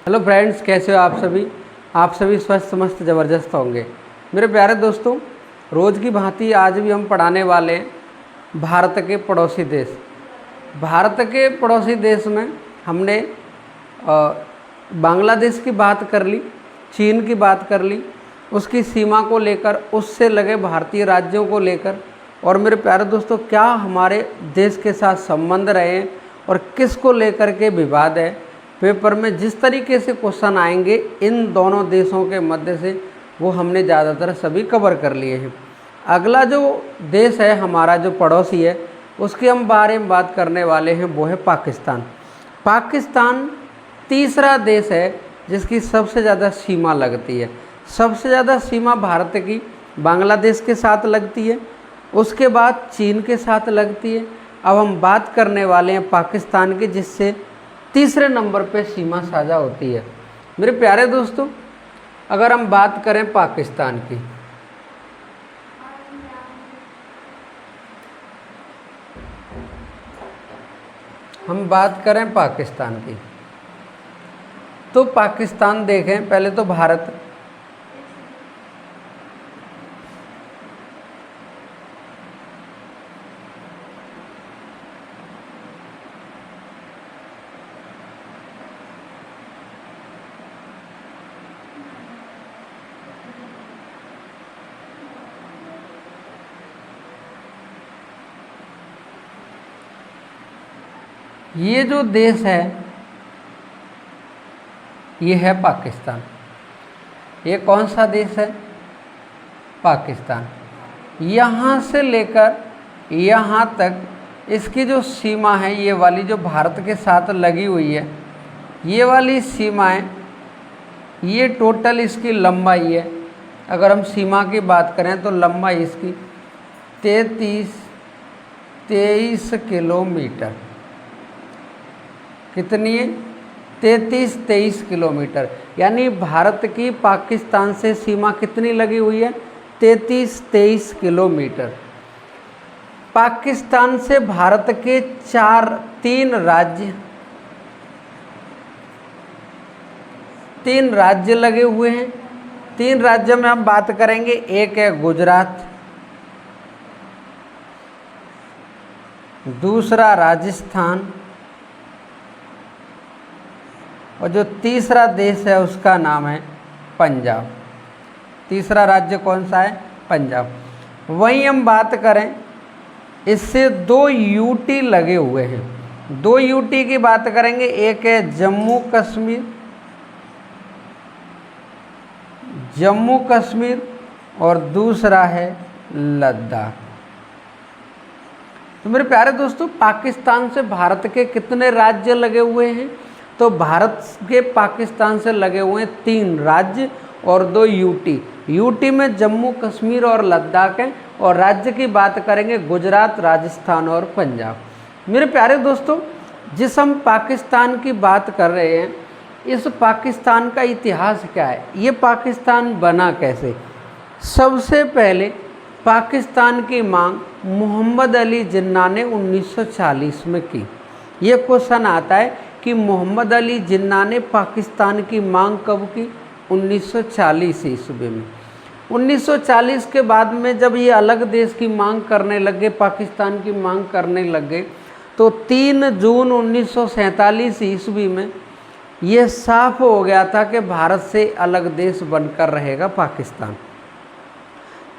Hello friends, कैसे हो आप सभी स्वस्थ मस्त ज़बरदस्त होंगे। मेरे प्यारे दोस्तों, रोज़ की भांति आज भी हम पढ़ाने वाले हैं भारत के पड़ोसी देश। भारत के पड़ोसी देश में हमने बांग्लादेश की बात कर ली, चीन की बात कर ली, उसकी सीमा को लेकर, उससे लगे भारतीय राज्यों को लेकर, और मेरे प्यारे दोस्तों क्या हमारे देश के साथ संबंध रहे हैं और किस को लेकर के विवाद है। पेपर में जिस तरीके से क्वेश्चन आएंगे इन दोनों देशों के मध्य से, वो हमने ज़्यादातर सभी कवर कर लिए हैं। अगला जो देश है हमारा, जो पड़ोसी है, उसके हम बारे में बात करने वाले हैं, वो है पाकिस्तान। पाकिस्तान तीसरा देश है जिसकी सबसे ज़्यादा सीमा लगती है। सबसे ज़्यादा सीमा भारत की बांग्लादेश के साथ लगती है, उसके बाद चीन के साथ लगती है। अब हम बात करने वाले हैं पाकिस्तान की, जिससे तीसरे नंबर पे सीमा साझा होती है। मेरे प्यारे दोस्तों, अगर हम बात करें पाकिस्तान की, तो पाकिस्तान देखें, पहले तो भारत, ये जो देश है ये है पाकिस्तान। ये कौन सा देश है? पाकिस्तान। यहाँ से लेकर यहाँ तक इसकी जो सीमा है, ये वाली जो भारत के साथ लगी हुई है, ये वाली सीमाएं, ये टोटल इसकी लंबाई है। अगर हम सीमा की बात करें तो लंबाई इसकी 23 किलोमीटर, कितनी है? 23 किलोमीटर। यानी भारत की पाकिस्तान से सीमा कितनी लगी हुई है? 23 किलोमीटर। पाकिस्तान से भारत के तीन राज्य लगे हुए हैं। 3 राज्यों में हम बात करेंगे। एक है गुजरात, दूसरा राजस्थान, और जो तीसरा देश है उसका नाम है पंजाब। तीसरा राज्य कौन सा है? पंजाब। वहीं हम बात करें, इससे 2 यूटी लगे हुए हैं। 2 यूटी की बात करेंगे। एक है जम्मू कश्मीर और दूसरा है लद्दाख। तो मेरे प्यारे दोस्तों, पाकिस्तान से भारत के कितने राज्य लगे हुए हैं? तो भारत के पाकिस्तान से लगे हुए हैं 3 राज्य और 2 यूटी। यूटी में जम्मू कश्मीर और लद्दाख हैं, और राज्य की बात करेंगे गुजरात, राजस्थान और पंजाब। मेरे प्यारे दोस्तों, जिस हम पाकिस्तान की बात कर रहे हैं, इस पाकिस्तान का इतिहास क्या है? ये पाकिस्तान बना कैसे? सबसे पहले पाकिस्तान की मांग मोहम्मद अली जिन्ना ने 1940 में की। ये क्वेश्चन आता है कि मोहम्मद अली जिन्ना ने पाकिस्तान की मांग कब की? 1940 ईस्वी में। 1940 के बाद में जब ये अलग देश की मांग करने लगे, पाकिस्तान की मांग करने लगे, तो 3 जून 1947 ईस्वी में ये साफ हो गया था कि भारत से अलग देश बनकर रहेगा पाकिस्तान।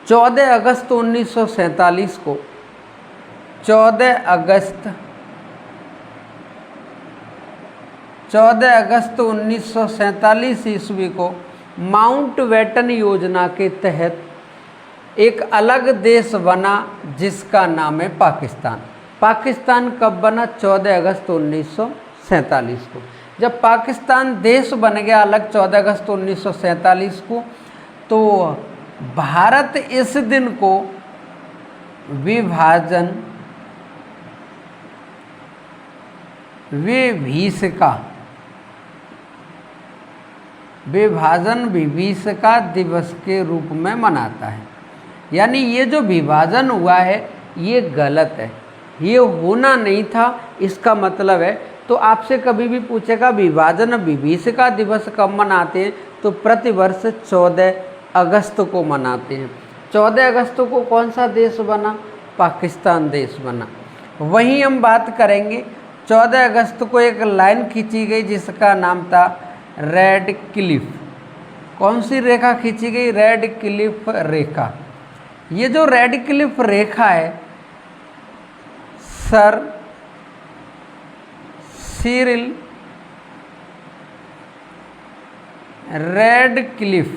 14 अगस्त 1947 को 14 अगस्त 1947 ईस्वी को माउंटबेटन योजना के तहत एक अलग देश बना जिसका नाम है पाकिस्तान। पाकिस्तान कब बना? 14 अगस्त 1947 को। जब पाकिस्तान देश बन गया अलग 14 अगस्त 1947 को, तो भारत इस दिन को विभाजन विभीषिका दिवस के रूप में मनाता है। यानी ये जो विभाजन हुआ है ये गलत है, ये होना नहीं था। इसका मतलब है तो आपसे कभी भी पूछेगा विभाजन विभीषिका दिवस कब मनाते हैं, तो प्रतिवर्ष 14 अगस्त को मनाते हैं। 14 अगस्त को कौन सा देश बना, पाकिस्तान देश बना। वहीं हम बात करेंगे 14 अगस्त को एक लाइन खींची गई जिसका नाम था रेड क्लिफ। कौन सी रेखा खींची गई, रेड क्लिफ रेखा। ये जो रेड क्लिफ रेखा है सर सिरिल रेड क्लिफ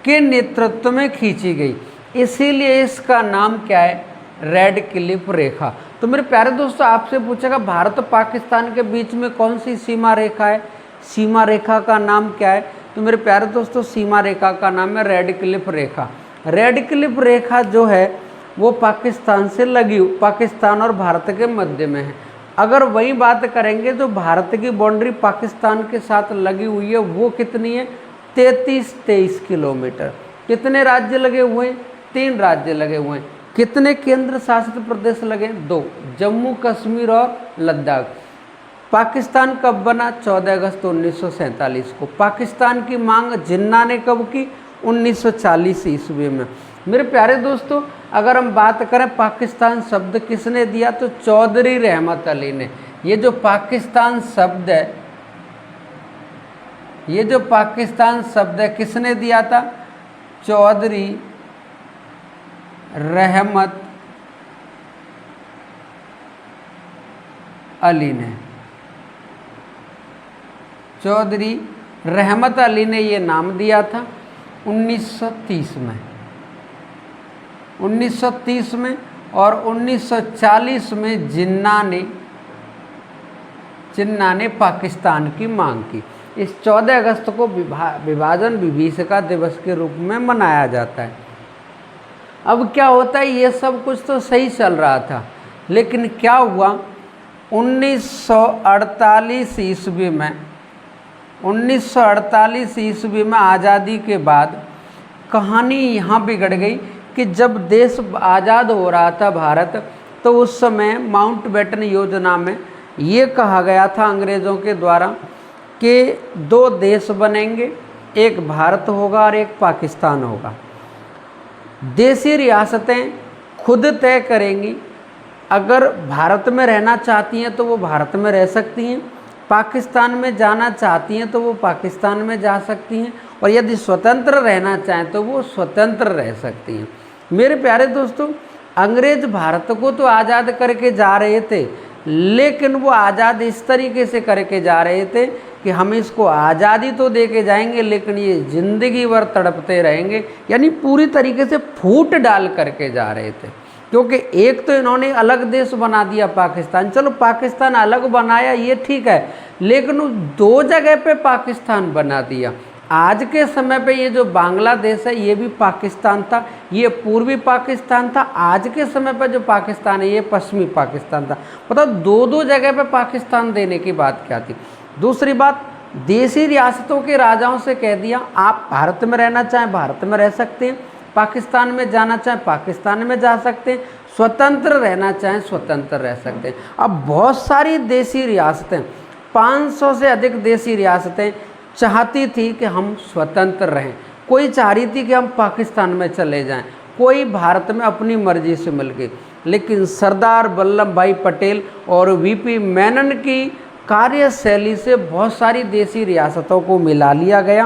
के नेतृत्व में खींची गई, इसीलिए इसका नाम क्या है, रेड क्लिफ रेखा। तो मेरे प्यारे दोस्तों आपसे पूछेगा भारत पाकिस्तान के बीच में कौन सी सीमा रेखा है, सीमा रेखा का नाम क्या है, तो मेरे प्यारे दोस्तों सीमा रेखा का नाम है रेड क्लिफ रेखा। रेड क्लिफ रेखा जो है वो पाकिस्तान से लगी, पाकिस्तान और भारत के मध्य में है। अगर वही बात करेंगे जो भारत की बाउंड्री पाकिस्तान के साथ लगी हुई है वो कितनी है, 33-23 किलोमीटर। कितने राज्य लगे हुए हैं, 3 राज्य लगे हुए हैं। कितने केंद्र शासित प्रदेश लगे, 2, जम्मू कश्मीर और लद्दाख। पाकिस्तान कब बना, 14 अगस्त 1947 को। पाकिस्तान की मांग जिन्ना ने कब की, 1940 ईस्वी में। मेरे प्यारे दोस्तों अगर हम बात करें पाकिस्तान शब्द किसने दिया, तो चौधरी रहमत अली ने। ये जो पाकिस्तान शब्द है, ये जो पाकिस्तान शब्द है किसने दिया था, चौधरी रहमत अली ने। चौधरी रहमत अली ने ये नाम दिया था 1930 में, 1930 में। और 1940 में जिन्ना ने पाकिस्तान की मांग की। इस 14 अगस्त को विभाजन विभीषिका दिवस के रूप में मनाया जाता है। अब क्या होता है, ये सब कुछ तो सही चल रहा था, लेकिन क्या हुआ 1948 ईस्वी में, 1948 ईस्वी में आज़ादी के बाद कहानी यहाँ बिगड़ गई कि जब देश आज़ाद हो रहा था भारत, तो उस समय माउंटबेटन योजना में ये कहा गया था अंग्रेज़ों के द्वारा कि 2 देश बनेंगे, एक भारत होगा और एक पाकिस्तान होगा। देशी रियासतें खुद तय करेंगी, अगर भारत में रहना चाहती हैं तो वो भारत में रह सकती हैं, पाकिस्तान में जाना चाहती हैं तो वो पाकिस्तान में जा सकती हैं, और यदि स्वतंत्र रहना चाहें तो वो स्वतंत्र रह सकती हैं। मेरे प्यारे दोस्तों अंग्रेज भारत को तो आज़ाद करके जा रहे थे, लेकिन वो आज़ाद इस तरीके से करके जा रहे थे कि हम इसको आज़ादी तो दे के जाएंगे लेकिन ये ज़िंदगी भर तड़पते रहेंगे, यानी पूरी तरीके से फूट डाल करके जा रहे थे। क्योंकि एक तो इन्होंने अलग देश बना दिया पाकिस्तान, चलो पाकिस्तान अलग बनाया ये ठीक है, लेकिन उस 2 जगह पे पाकिस्तान बना दिया। आज के समय पे ये जो बांग्लादेश है ये भी पाकिस्तान था, ये पूर्वी पाकिस्तान था। आज के समय पर जो पाकिस्तान है ये पश्चिमी पाकिस्तान था। मतलब 2-2 जगह पे पाकिस्तान देने की बात क्या थी। दूसरी बात, देशी रियासतों के राजाओं से कह दिया आप भारत में रहना चाहें भारत में रह सकते हैं, पाकिस्तान में जाना चाहें पाकिस्तान में जा सकते हैं, स्वतंत्र रहना चाहें स्वतंत्र रह सकते हैं। अब बहुत सारी देशी रियासतें, 500 से अधिक देशी रियासतें चाहती थी कि हम स्वतंत्र रहें। कोई चाह रही थी कि हम पाकिस्तान में चले जाएं, कोई भारत में अपनी मर्जी से मिल गई। लेकिन सरदार वल्लभ भाई पटेल और वीपी मेनन की कार्यशैली से बहुत सारी देशी रियासतों को मिला लिया गया।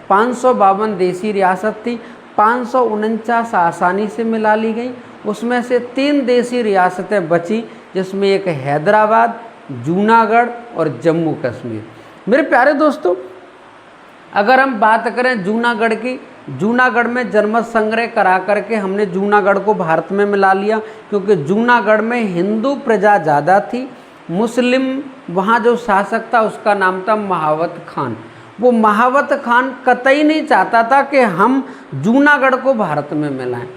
552 देशी रियासत थी, 549 आसानी से मिला ली गई। उसमें से 3 देशी रियासतें बची, जिसमें एक हैदराबाद, जूनागढ़ और जम्मू कश्मीर। मेरे प्यारे दोस्तों अगर हम बात करें जूनागढ़ की, जूनागढ़ में जनमत संग्रह करा करके हमने जूनागढ़ को भारत में मिला लिया, क्योंकि जूनागढ़ में हिंदू प्रजा ज़्यादा थी। मुस्लिम वहाँ जो शासक था उसका नाम था महावत खान। वो महावत खान कतई नहीं चाहता था कि हम जूनागढ़ को भारत में मिलाएं।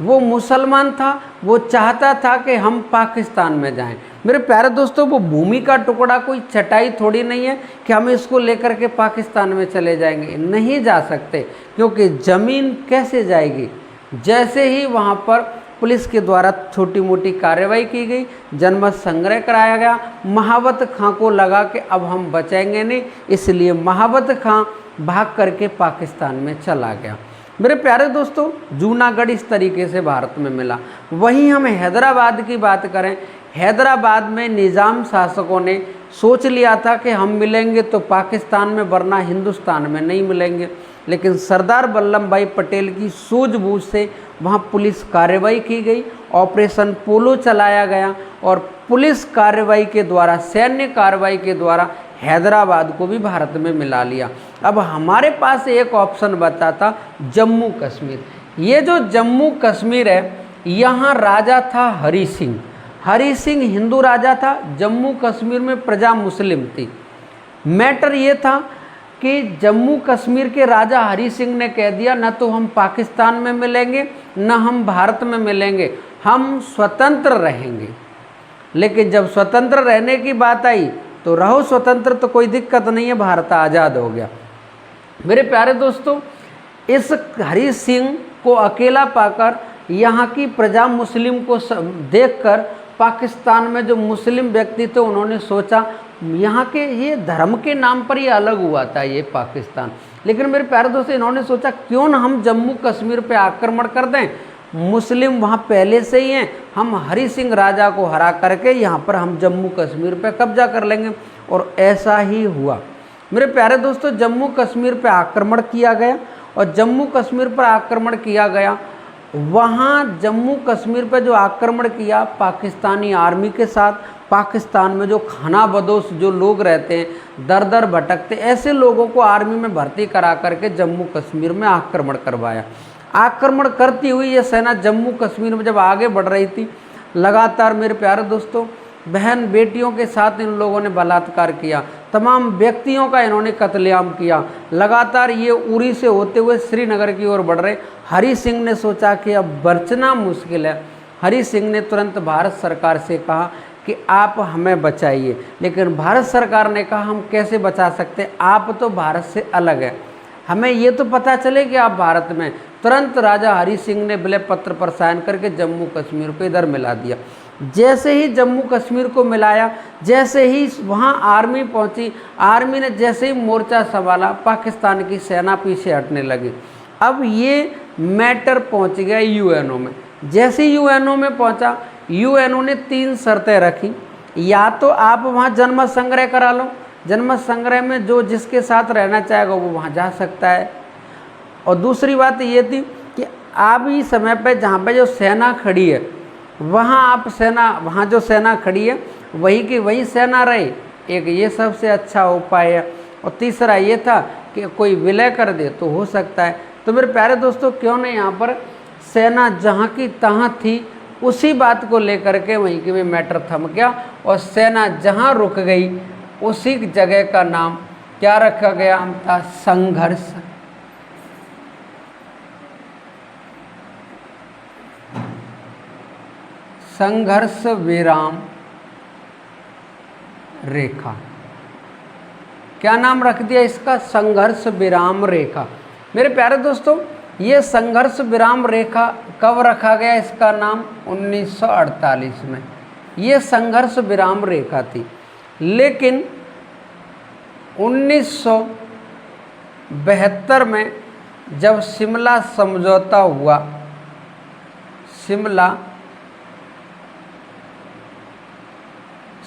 वो मुसलमान था, वो चाहता था कि हम पाकिस्तान में जाएं। मेरे प्यारे दोस्तों वो भूमि का टुकड़ा कोई चटाई थोड़ी नहीं है कि हम इसको लेकर के पाकिस्तान में चले जाएंगे, नहीं जा सकते। क्योंकि ज़मीन कैसे जाएगी, जैसे ही वहाँ पर पुलिस के द्वारा छोटी मोटी कार्रवाई की गई, जनमत संग्रह कराया गया। महावत खां को लगा कि अब हम बचेंगे नहीं, इसलिए महावत खां भाग करके पाकिस्तान में चला गया। मेरे प्यारे दोस्तों, जूनागढ़ इस तरीके से भारत में मिला। वहीं हम हैदराबाद की बात करें, हैदराबाद में निज़ाम शासकों ने सोच लिया था कि हम मिलेंगे तो पाकिस्तान में, वरना हिंदुस्तान में नहीं मिलेंगे। लेकिन सरदार वल्लभ भाई पटेल की सूझबूझ से वहाँ पुलिस कार्रवाई की गई, ऑपरेशन पोलो चलाया गया और पुलिस कार्रवाई के द्वारा, सैन्य कार्रवाई के द्वारा हैदराबाद को भी भारत में मिला लिया। अब हमारे पास एक ऑप्शन बचा था जम्मू कश्मीर। ये जो जम्मू कश्मीर है, यहाँ राजा था हरि सिंह। हरि सिंह हिंदू राजा था, जम्मू कश्मीर में प्रजा मुस्लिम थी। मैटर ये था कि जम्मू कश्मीर के राजा हरि सिंह ने कह दिया न तो हम पाकिस्तान में मिलेंगे न हम भारत में मिलेंगे, हम स्वतंत्र रहेंगे। लेकिन जब स्वतंत्र रहने की बात आई तो रहो स्वतंत्र, तो कोई दिक्कत नहीं है, भारत आज़ाद हो गया। मेरे प्यारे दोस्तों, इस हरि सिंह को अकेला पाकर यहाँ की प्रजा मुस्लिम को देखकर पाकिस्तान में जो मुस्लिम व्यक्ति थे उन्होंने सोचा यहाँ के ये धर्म के नाम पर ये अलग हुआ था ये पाकिस्तान। लेकिन मेरे प्यारे दोस्तों, इन्होंने सोचा क्यों ना हम जम्मू कश्मीर पे आक्रमण कर दें, मुस्लिम वहाँ पहले से ही हैं, हम हरि सिंह राजा को हरा करके यहाँ पर हम जम्मू कश्मीर पे कब्जा कर लेंगे। और ऐसा ही हुआ। मेरे प्यारे दोस्तों, जम्मू कश्मीर पे आक्रमण किया गया और जम्मू कश्मीर पर आक्रमण किया गया, वहाँ जम्मू कश्मीर पर जो आक्रमण किया पाकिस्तानी आर्मी के साथ, पाकिस्तान में जो खाना बदोश जो लोग रहते हैं, दर दर भटकते, ऐसे लोगों को आर्मी में भर्ती करा करके जम्मू कश्मीर में आक्रमण करवाया। आक्रमण करती हुई ये सेना जम्मू कश्मीर में जब आगे बढ़ रही थी, लगातार मेरे प्यारे दोस्तों बहन बेटियों के साथ इन लोगों ने बलात्कार किया, तमाम व्यक्तियों का इन्होंने कत्लेआम किया। लगातार ये उरी से होते हुए श्रीनगर की ओर बढ़ रहे। हरि सिंह ने सोचा कि अब बचना मुश्किल है। हरि सिंह ने तुरंत भारत सरकार से कहा कि आप हमें बचाइए। लेकिन भारत सरकार ने कहा हम कैसे बचा सकते, आप तो भारत से अलग है, हमें ये तो पता चले कि आप भारत में। तुरंत राजा हरि सिंह ने विलय पत्र पर साइन करके जम्मू कश्मीर को इधर मिला दिया। जैसे ही जम्मू कश्मीर को मिलाया, जैसे ही वहाँ आर्मी पहुँची, आर्मी ने जैसे ही मोर्चा संभाला, पाकिस्तान की सेना पीछे हटने लगी। अब ये मैटर पहुँच गया यूएनओ में। जैसे ही यूएनओ में पहुँचा, यूएनओ ने 3 शर्तें रखी। या तो आप वहाँ जनमत संग्रह करा लो, जनमत संग्रह में जो जिसके साथ रहना चाहेगा वो वहाँ जा सकता है। और दूसरी बात ये थी कि आप इस समय पे जहाँ पे जो सेना खड़ी है वहाँ आप सेना, वहाँ जो सेना खड़ी है वही की वही सेना रहे, एक ये सबसे अच्छा उपाय है। और तीसरा ये था कि कोई विलय कर दे तो हो सकता है। तो मेरे प्यारे दोस्तों, क्यों नहीं यहाँ पर सेना जहाँ की तहाँ थी, उसी बात को लेकर के वहीं के भी मैटर थम गया और सेना जहाँ रुक गई उसी जगह का नाम क्या रखा गया था, संघर्ष। संघर्ष विराम रेखा। क्या नाम रख दिया इसका, संघर्ष विराम रेखा। मेरे प्यारे दोस्तों, ये संघर्ष विराम रेखा कब रखा गया इसका नाम, 1948 में ये संघर्ष विराम रेखा थी। लेकिन 1972 में जब शिमला समझौता हुआ, शिमला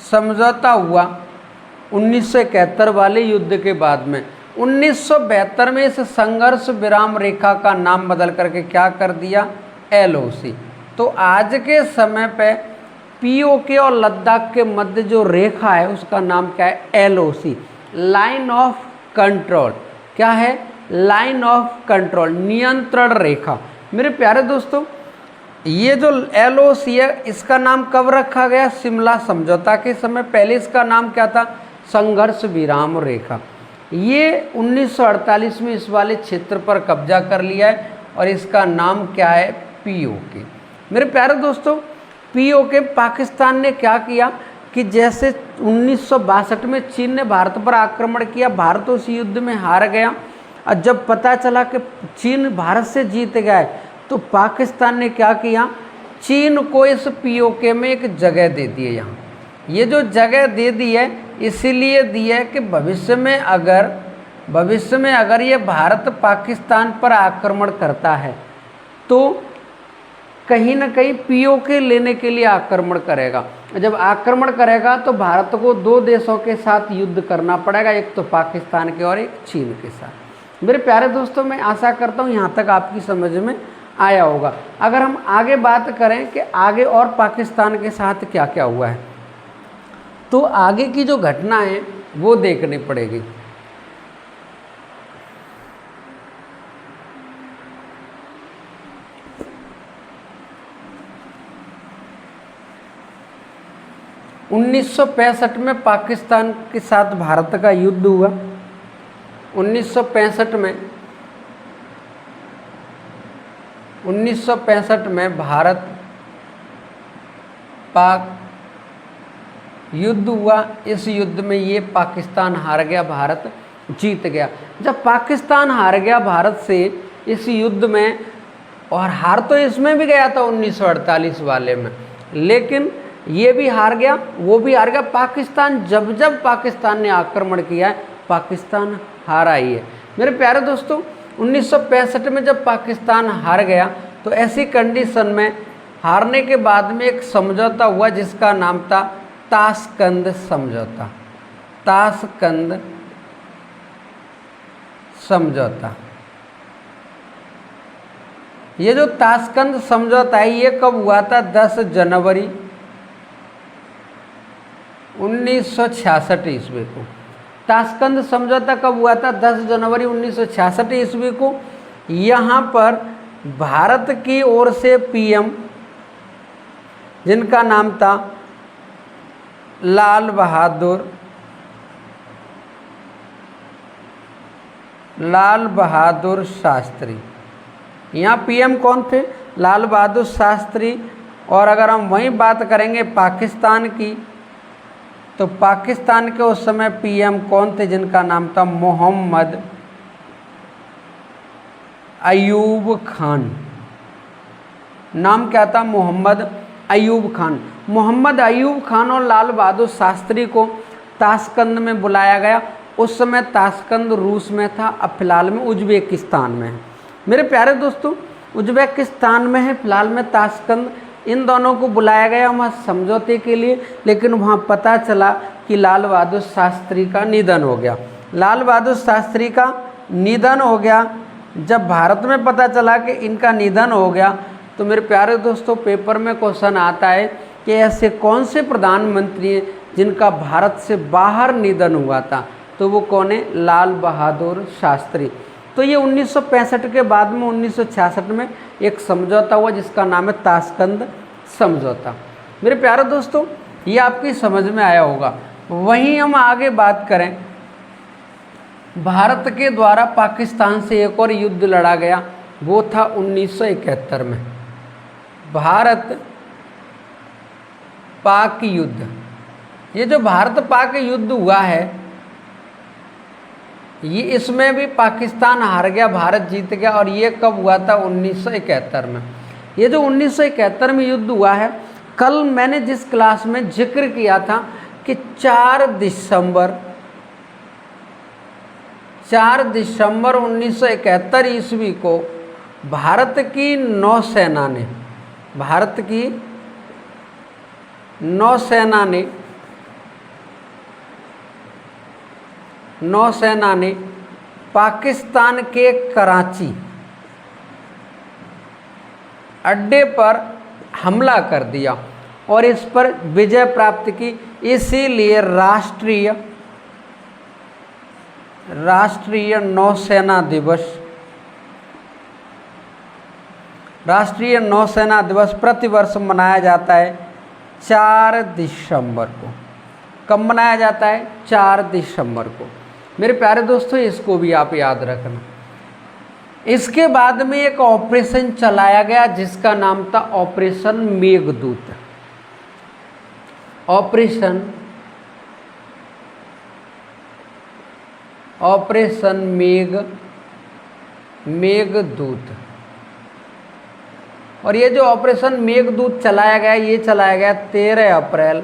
समझौता हुआ 1971 वाले युद्ध के बाद में, 1972 में इस संघर्ष विराम रेखा का नाम बदल करके क्या कर दिया, LOC। तो आज के समय पे POK और लद्दाख के मध्य जो रेखा है उसका नाम क्या है, LOC, लाइन ऑफ कंट्रोल। क्या है, लाइन ऑफ कंट्रोल, नियंत्रण रेखा। मेरे प्यारे दोस्तों, ये जो LOC है इसका नाम कब रखा गया, शिमला समझौता के समय। पहले इसका नाम क्या था, संघर्ष विराम रेखा। ये 1948 में इस वाले क्षेत्र पर कब्जा कर लिया है और इसका नाम क्या है, POK। मेरे प्यारे दोस्तों, POK पाकिस्तान ने क्या किया कि जैसे 1962 में चीन ने भारत पर आक्रमण किया, भारत उस युद्ध में हार गया। और जब पता चला कि चीन भारत से जीत गया है तो पाकिस्तान ने क्या किया, चीन को इस पीओके में एक जगह दे दी है। यहाँ ये जो जगह दे दी है इसीलिए दी है कि भविष्य में अगर ये भारत पाकिस्तान पर आक्रमण करता है तो कहीं ना कहीं पीओके लेने के लिए आक्रमण करेगा। जब आक्रमण करेगा तो भारत को दो देशों के साथ युद्ध करना पड़ेगा, एक तो पाकिस्तान के और एक चीन के साथ। मेरे प्यारे दोस्तों, मैं आशा करता हूँ यहाँ तक आपकी समझ में आया होगा। अगर हम आगे बात करें कि आगे और पाकिस्तान के साथ क्या क्या हुआ है, तो आगे की जो घटना है वो देखनी पड़ेगी। उन्नीस में पाकिस्तान के साथ भारत का युद्ध हुआ। 1965 में भारत पाक युद्ध हुआ। इस युद्ध में ये पाकिस्तान हार गया, भारत जीत गया। जब पाकिस्तान हार गया भारत से इस युद्ध में, और हार तो इसमें भी गया था 1948 वाले में, लेकिन ये भी हार गया, वो भी हार गया। पाकिस्तान जब पाकिस्तान ने आक्रमण किया है, पाकिस्तान हारा ही है। मेरे प्यारे दोस्तों, 1965 में जब पाकिस्तान हार गया तो ऐसी कंडीशन में हारने के बाद में एक समझौता हुआ जिसका नाम था ताशकंद समझौता। ताशकंद समझौता। ये जो ताशकंद समझौता है ये कब हुआ था? 10 जनवरी 1966 ईस्वी को। ताशकंद समझौता कब हुआ था? 10 जनवरी 1966 ईस्वी को। यहाँ पर भारत की ओर से पीएम, जिनका नाम था लाल बहादुर शास्त्री। यहाँ पीएम कौन थे? लाल बहादुर शास्त्री। और अगर हम वहीं बात करेंगे पाकिस्तान की, तो पाकिस्तान के उस समय पीएम कौन थे? जिनका नाम था मोहम्मद अयूब खान। नाम क्या था? मोहम्मद अयूब खान। मोहम्मद अयूब खान और लाल बहादुर शास्त्री को ताशकंद में बुलाया गया। उस समय ताशकंद रूस में था, अब फिलहाल में उज्बेकिस्तान में है। मेरे प्यारे दोस्तों, उज्बेकिस्तान में है फिलहाल में ताशकंद। इन दोनों को बुलाया गया वहाँ समझौते के लिए, लेकिन वहाँ पता चला कि लाल बहादुर शास्त्री का निधन हो गया। लाल बहादुर शास्त्री का निधन हो गया। जब भारत में पता चला कि इनका निधन हो गया, तो मेरे प्यारे दोस्तों, पेपर में क्वेश्चन आता है कि ऐसे कौन से प्रधानमंत्री हैं जिनका भारत से बाहर निधन हुआ था? तो वो कौन है? लाल बहादुर शास्त्री। तो ये 1965 के बाद में 1966 में एक समझौता हुआ जिसका नाम है ताशकंद समझौता। मेरे प्यारे दोस्तों, ये आपकी समझ में आया होगा। वहीं हम आगे बात करें, भारत के द्वारा पाकिस्तान से एक और युद्ध लड़ा गया, वो था 1971 में भारत पाक युद्ध। ये जो भारत पाक युद्ध हुआ है, ये इसमें भी पाकिस्तान हार गया, भारत जीत गया। और ये कब हुआ था? 1971 में। ये जो 1971 में युद्ध हुआ है, कल मैंने जिस क्लास में जिक्र किया था कि 4 दिसंबर 1971 ईस्वी को भारत की नौसेना ने पाकिस्तान के कराची अड्डे पर हमला कर दिया और इस पर विजय प्राप्त की। इसीलिए राष्ट्रीय नौसेना दिवस प्रतिवर्ष मनाया जाता है 4 दिसंबर को। कब मनाया जाता है? 4 दिसंबर को। मेरे प्यारे दोस्तों, इसको भी आप याद रखना। इसके बाद में एक ऑपरेशन चलाया गया जिसका नाम था ऑपरेशन मेघदूत। ऑपरेशन मेघदूत। और ये जो ऑपरेशन मेघदूत चलाया गया, ये चलाया गया 13 अप्रैल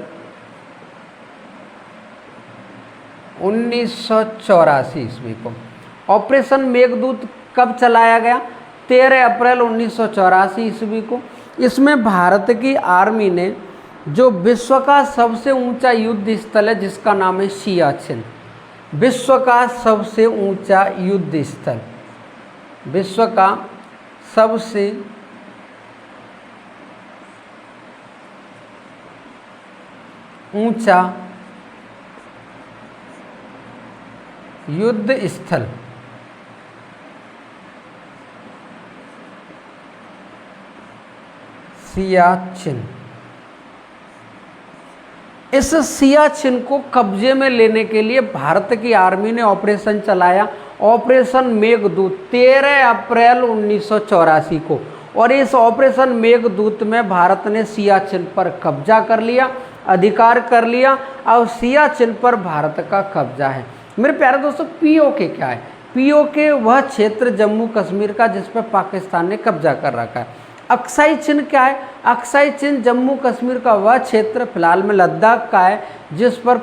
1984 ईस्वी को। ऑपरेशन मेघदूत कब चलाया गया? 13 अप्रैल 1984 ईस्वी को। इसमें भारत की आर्मी ने जो विश्व का सबसे ऊंचा युद्ध स्थल है, जिसका नाम है सियाचिन, विश्व का सबसे ऊंचा युद्ध स्थल, विश्व का सबसे ऊंचा युद्ध स्थल सियाचिन। इस सियाचिन को कब्जे में लेने के लिए भारत की आर्मी ने ऑपरेशन चलाया, ऑपरेशन मेघदूत 13 अप्रैल 1984 को। और इस ऑपरेशन मेघदूत में भारत ने सियाचिन पर कब्जा कर लिया, अधिकार कर लिया। और सियाचिन पर भारत का कब्जा है। मेरे प्यारे दोस्तों, पीओके क्या है? पीओके वह क्षेत्र जम्मू कश्मीर का जिस पर पाकिस्तान ने कब्जा कर रखा है। अक्साई चिन्ह क्या है? अक्साई चिन्ह जम्मू कश्मीर का वह क्षेत्र फिलहाल में लद्दाख का है जिस पर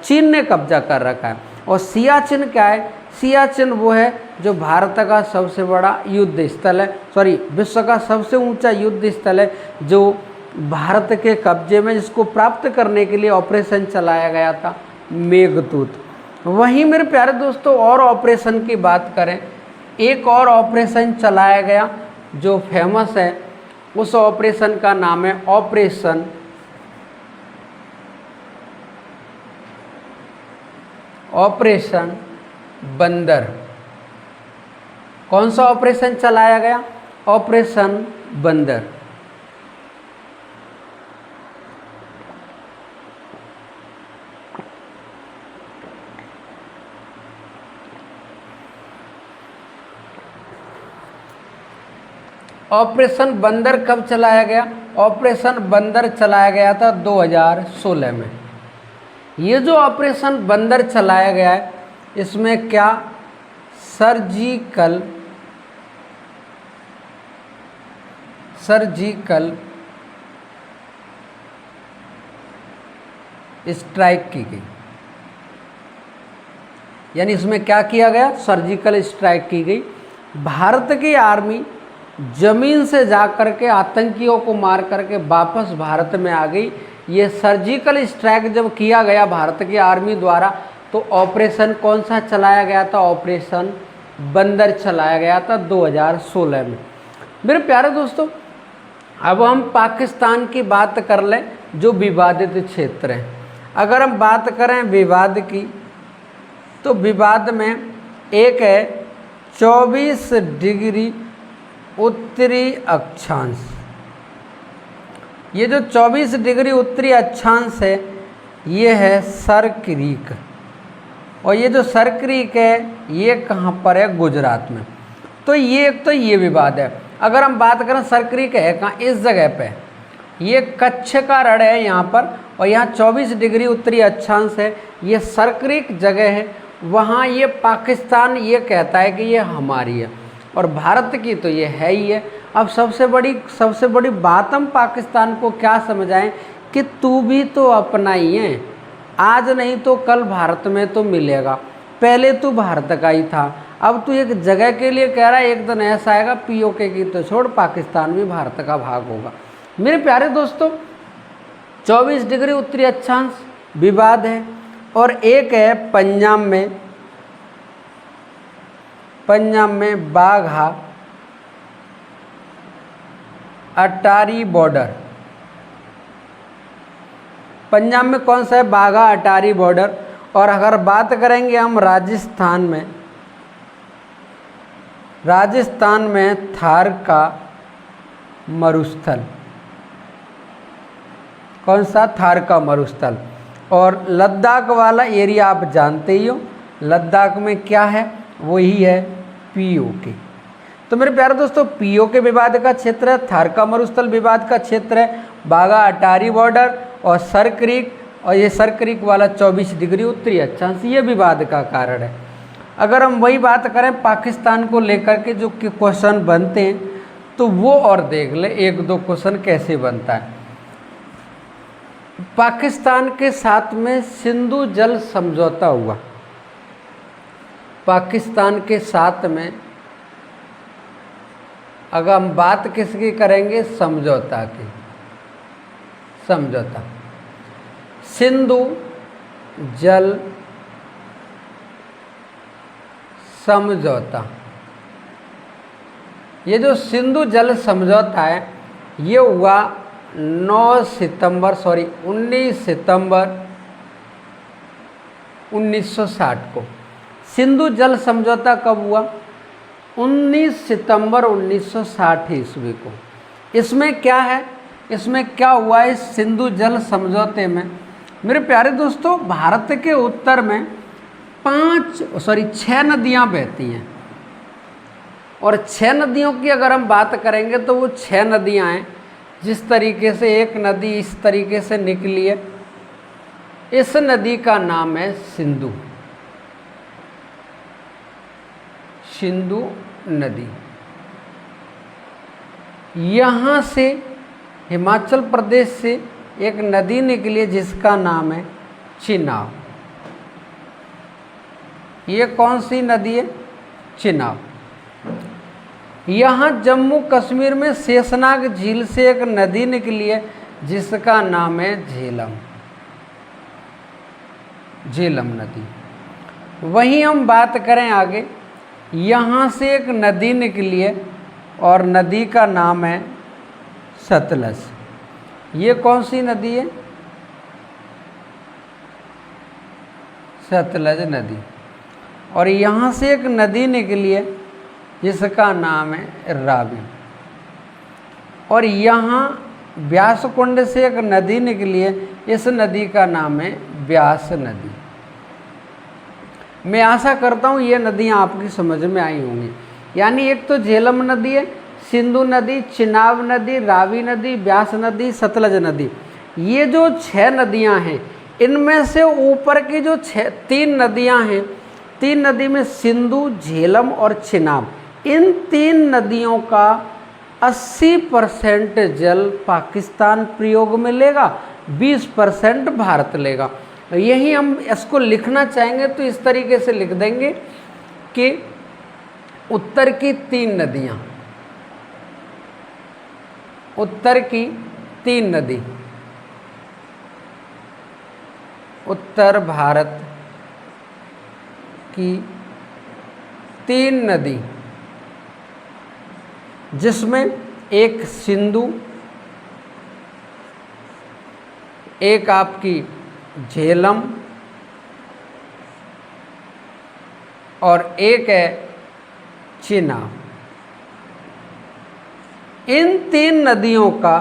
चीन ने कब्जा कर रखा है। और सियाचिन क्या है? सियाचिन वो है जो भारत का सबसे बड़ा युद्ध स्थल है, विश्व का सबसे ऊंचा युद्ध स्थल है, जो भारत के कब्जे में, जिसको प्राप्त करने के लिए ऑपरेशन चलाया गया था मेघदूत। वहीं मेरे प्यारे दोस्तों, और ऑपरेशन की बात करें, एक और ऑपरेशन चलाया गया जो फेमस है, उस ऑपरेशन का नाम है ऑपरेशन बंदर। कौन सा ऑपरेशन चलाया गया? ऑपरेशन बंदर। ऑपरेशन बंदर कब चलाया गया? ऑपरेशन बंदर चलाया गया था 2016 में। ये जो ऑपरेशन बंदर चलाया गया है, इसमें क्या सर्जिकल स्ट्राइक की गई। यानी इसमें क्या किया गया? सर्जिकल स्ट्राइक की गई। भारत की आर्मी जमीन से जा कर के आतंकियों को मार करके वापस भारत में आ गई। ये सर्जिकल स्ट्राइक जब किया गया भारत की आर्मी द्वारा, तो ऑपरेशन कौन सा चलाया गया था? ऑपरेशन बंदर चलाया गया था 2016 में। मेरे प्यारे दोस्तों, अब हम पाकिस्तान की बात कर लें, जो विवादित क्षेत्र है। अगर हम बात करें विवाद की, तो विवाद में एक है 24 डिग्री उत्तरी अक्षांश। ये जो 24 डिग्री उत्तरी अक्षांश है, ये है सर क्रीक। और ये जो सर क्रीक है, ये कहाँ पर है? गुजरात में। तो ये एक तो ये विवाद है। अगर हम बात करें सर क्रीक है कहाँ? इस जगह पे। ये कच्छ का रण है यहाँ पर, और यहाँ 24 डिग्री उत्तरी अक्षांश है। ये सर क्रीक जगह है, वहाँ ये पाकिस्तान ये कहता है कि ये हमारी है, और भारत की तो ये है ही है। अब सबसे बड़ी बात हम पाकिस्तान को क्या समझाएं कि तू भी तो अपना ही है, आज नहीं तो कल भारत में तो मिलेगा। पहले तू भारत का ही था, अब तू एक जगह के लिए कह रहा है, एक दिन ऐसा आएगा पीओके की तो छोड़, पाकिस्तान भी भारत का भाग होगा। मेरे प्यारे दोस्तों, 24 डिग्री उत्तरी अक्षांश विवाद है। और एक है पंजाब में बाघा अटारी बॉर्डर। पंजाब में कौन सा है? बाघा अटारी बॉर्डर। और अगर बात करेंगे हम राजस्थान में थार का मरुस्थल। कौन सा? थार का मरुस्थल। और लद्दाख वाला एरिया आप जानते ही हो, लद्दाख में क्या है? वही है पीओके। तो मेरे प्यारे दोस्तों, पीओके विवाद का क्षेत्र है, थार का मरुस्थल विवाद का क्षेत्र है, बाघा अटारी बॉर्डर और सर क्रीक। और ये सर क्रीक वाला 24 डिग्री उत्तरी अक्षांश, ये विवाद का कारण है। अगर हम वही बात करें पाकिस्तान को लेकर के जो क्वेश्चन बनते हैं, तो वो और देख ले, एक दो क्वेश्चन कैसे बनता है। पाकिस्तान के साथ में सिंधु जल समझौता हुआ। पाकिस्तान के साथ में अगर हम बात किसकी करेंगे, समझौता की, समझौता, सिंधु जल समझौता। ये जो सिंधु जल समझौता है ये हुआ 19 सितंबर 1960 को। सिंधु जल समझौता कब हुआ? 19 सितंबर 1960 ईस्वी को। इसमें क्या है, इसमें क्या हुआ इस सिंधु जल समझौते में? मेरे प्यारे दोस्तों, भारत के उत्तर में 6 नदियां बहती हैं, और 6 नदियों की अगर हम बात करेंगे तो वो 6 नदियां हैं। जिस तरीके से एक नदी इस तरीके से निकली है, इस नदी का नाम है सिंधु, सिंधु नदी। यहाँ से हिमाचल प्रदेश से एक नदी निकली है जिसका नाम है चिनाब। ये कौन सी नदी है? चिनाब। यहाँ जम्मू कश्मीर में शेषनाग झील से एक नदी निकली है जिसका नाम है झेलम, झेलम नदी। वहीं हम बात करें आगे, यहाँ से एक नदी निकली है और नदी का नाम है सतलज। ये कौन सी नदी है? सतलज नदी। और यहाँ से एक नदी निकली है जिसका नाम है रावी। और यहाँ व्यास कुंड से एक नदी निकली है, इस नदी का नाम है व्यास नदी। मैं आशा करता हूँ ये नदियाँ आपकी समझ में आई होंगी। यानी एक तो झेलम नदी है, सिंधु नदी, चिनाब नदी, रावी नदी, व्यास नदी, सतलज नदी। ये जो 6 नदियाँ हैं, इनमें से ऊपर की जो 3 नदियाँ हैं, 3 नदी में सिंधु, झेलम और चिनाब, इन 3 नदियों का 80% जल पाकिस्तान प्रयोग में लेगा, 20% भारत लेगा। यही हम इसको लिखना चाहेंगे तो इस तरीके से लिख देंगे कि उत्तर की 3 नदियाँ, उत्तर की 3 नदी, उत्तर भारत की 3 नदी, जिसमें एक सिंधु, एक आपकी झेलम और एक है चिनाब। इन 3 नदियों का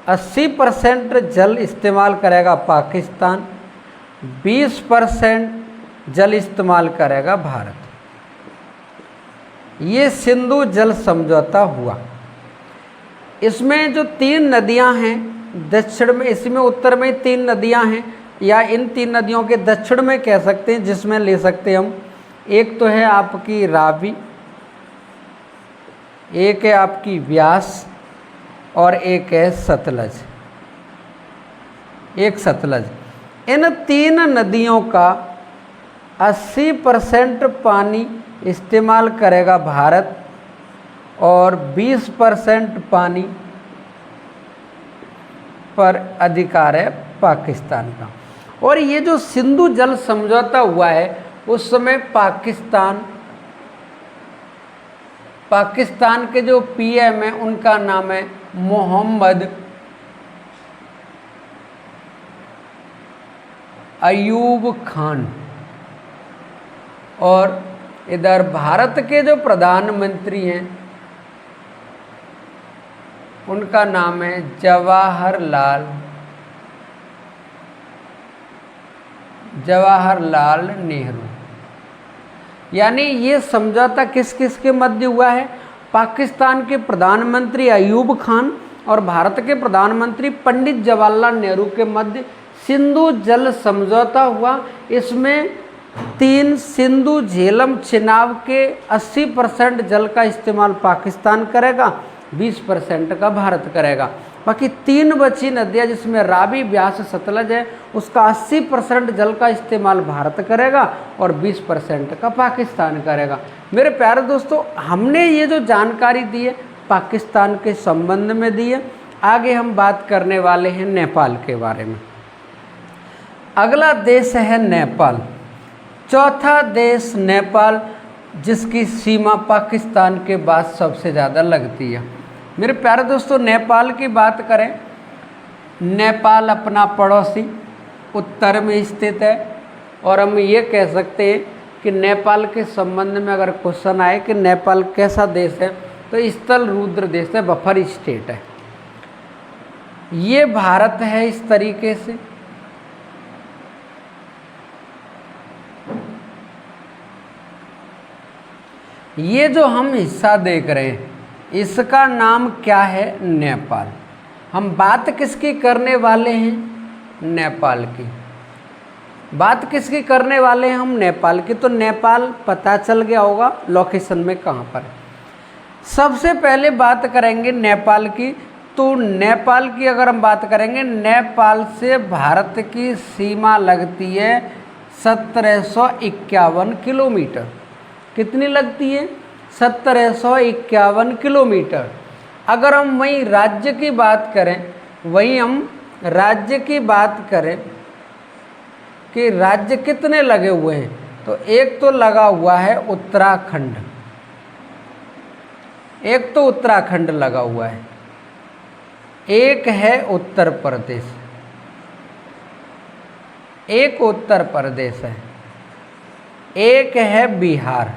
80% जल इस्तेमाल करेगा पाकिस्तान, 20% जल इस्तेमाल करेगा भारत। ये सिंधु जल समझौता हुआ। इसमें जो 3 नदियां हैं दक्षिण में, इसमें उत्तर में 3 नदियां हैं, या इन 3 नदियों के दक्षिण में कह सकते हैं, जिसमें ले सकते हैं हम, एक तो है आपकी रावी, एक है आपकी व्यास और एक है सतलज, एक सतलज। इन 3 नदियों का 80% पानी इस्तेमाल करेगा भारत और 20% पानी पर अधिकार है पाकिस्तान का। और ये जो सिंधु जल समझौता हुआ है उस समय पाकिस्तान के जो पीएम है उनका नाम है मोहम्मद अयूब खान, और इधर भारत के जो प्रधानमंत्री हैं उनका नाम है जवाहरलाल नेहरू। यानी ये समझौता किस किस के मध्य हुआ है? पाकिस्तान के प्रधानमंत्री अयूब खान और भारत के प्रधानमंत्री पंडित जवाहरलाल नेहरू के मध्य सिंधु जल समझौता हुआ। इसमें 3 सिंधु झेलम चिनाब के 80% जल का इस्तेमाल पाकिस्तान करेगा, 20% का भारत करेगा। बाकी 3 बची नदियाँ जिसमें रावी, ब्यास, सतलज है, उसका 80% जल का इस्तेमाल भारत करेगा और 20% का पाकिस्तान करेगा। मेरे प्यारे दोस्तों, हमने ये जो जानकारी दी है पाकिस्तान के संबंध में दी है। आगे हम बात करने वाले हैं नेपाल के बारे में। अगला देश है नेपाल। चौथा देश नेपाल, जिसकी सीमा पाकिस्तान के बाद सबसे ज़्यादा लगती है। मेरे प्यारे दोस्तों, नेपाल की बात करें, नेपाल अपना पड़ोसी उत्तर में स्थित है और हम ये कह सकते हैं कि नेपाल के संबंध में अगर क्वेश्चन आए कि नेपाल कैसा देश है, तो स्थल रुद्र देश है, बफर स्टेट है। ये भारत है इस तरीके से। ये जो हम हिस्सा देख रहे हैं इसका नाम क्या है? नेपाल। हम बात किसकी करने वाले हैं? नेपाल की। बात किसकी करने वाले हैं हम? नेपाल की। तो नेपाल पता चल गया होगा लोकेशन में कहाँ पर है। सबसे पहले बात करेंगे नेपाल की। तो नेपाल की अगर हम बात करेंगे, नेपाल से भारत की सीमा लगती है 1751 किलोमीटर। कितनी लगती है? 1751 किलोमीटर। अगर हम वहीं राज्य की बात करें, कि राज्य कितने लगे हुए हैं, तो एक तो लगा हुआ है उत्तराखंड, एक तो उत्तराखंड लगा हुआ है, एक है उत्तर प्रदेश, एक उत्तर प्रदेश है, एक है बिहार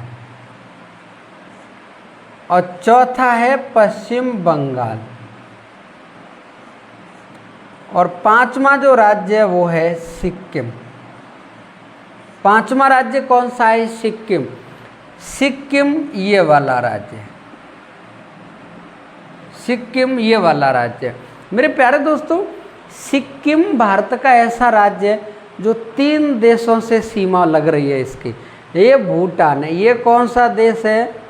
और चौथा है पश्चिम बंगाल और पांचवा जो राज्य है वो है सिक्किम। पांचवा राज्य कौन सा है? सिक्किम। सिक्किम ये वाला राज्य है, सिक्किम ये वाला राज्य है। मेरे प्यारे दोस्तों, सिक्किम भारत का ऐसा राज्य है जो 3 देशों से सीमा लग रही है इसकी। ये भूटान है, ये कौन सा देश है?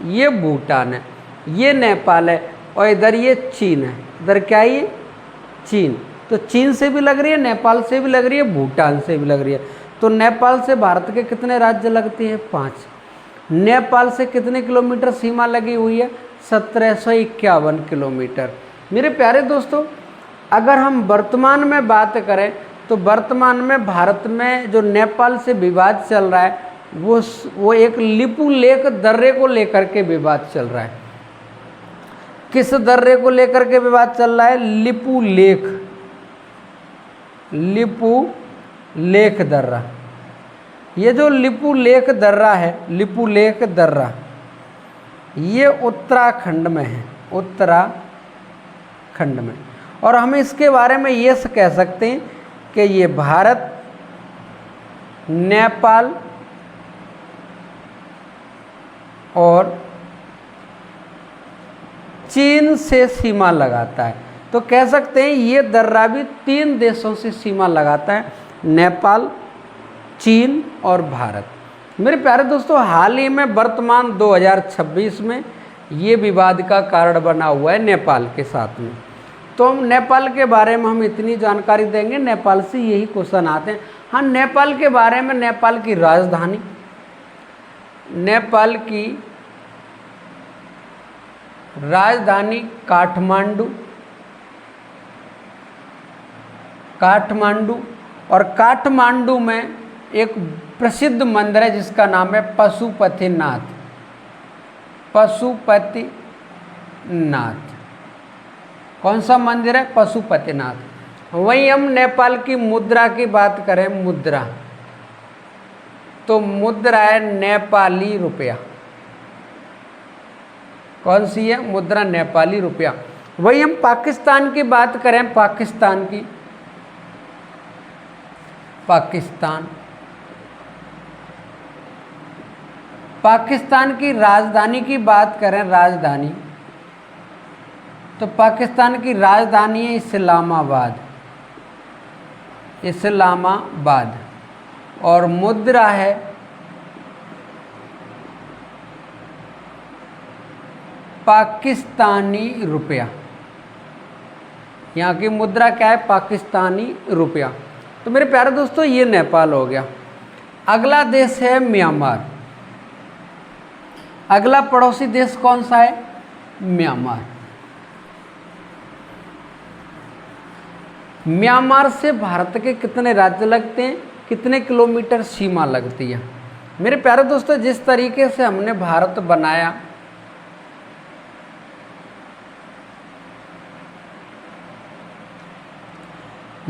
ये भूटान है, ये नेपाल है और इधर ये चीन है। इधर क्या है? ये चीन। तो चीन से भी लग रही है, नेपाल से भी लग रही है, भूटान से भी लग रही है। तो नेपाल से भारत के कितने राज्य लगते हैं? 5। नेपाल से कितने किलोमीटर सीमा लगी हुई है? 1751 किलोमीटर। मेरे प्यारे दोस्तों, अगर हम वर्तमान में बात करें तो वर्तमान में भारत में जो नेपाल से विवाद चल रहा है वो एक लिपू लेक दर्रे को लेकर के विवाद चल रहा है। किस दर्रे को लेकर के विवाद चल रहा है? लिपू लेक, लिपू लेक दर्रा। ये जो लिपू लेक दर्रा है, लिपू लेक दर्रा, ये उत्तराखंड में है, उत्तराखंड में। और हम इसके बारे में ये कह सकते हैं कि ये भारत, नेपाल और चीन से सीमा लगाता है। तो कह सकते हैं ये दर्रा भी 3 देशों से सीमा लगाता है, नेपाल, चीन और भारत। मेरे प्यारे दोस्तों, हाल ही में वर्तमान 2026 में ये विवाद का कारण बना हुआ है नेपाल के साथ में। तो हम नेपाल के बारे में हम इतनी जानकारी देंगे, नेपाल से यही क्वेश्चन आते हैं। हाँ, नेपाल के बारे में, नेपाल की राजधानी, नेपाल की राजधानी काठमांडू, काठमांडू। और काठमांडू में एक प्रसिद्ध मंदिर है जिसका नाम है पशुपतिनाथ, पशुपतिनाथ। कौन सा मंदिर है? पशुपतिनाथ। वहीं हम नेपाल की मुद्रा की बात करें, मुद्रा, तो मुद्रा है नेपाली रुपया। कौन सी है? मुद्रा नेपाली रुपया। वहीं हम पाकिस्तान की बात करें, पाकिस्तान की, पाकिस्तान की राजधानी की बात करें, राजधानी, तो पाकिस्तान की राजधानी है इस्लामाबाद, इस्लामाबाद। और मुद्रा है पाकिस्तानी रुपया। यहाँ की मुद्रा क्या है? पाकिस्तानी रुपया। तो मेरे प्यारे दोस्तों ये नेपाल हो गया। अगला देश है म्यांमार। अगला पड़ोसी देश कौन सा है? म्यांमार। म्यांमार से भारत के कितने राज्य लगते हैं? कितने किलोमीटर सीमा लगती है? मेरे प्यारे दोस्तों जिस तरीके से हमने भारत बनाया,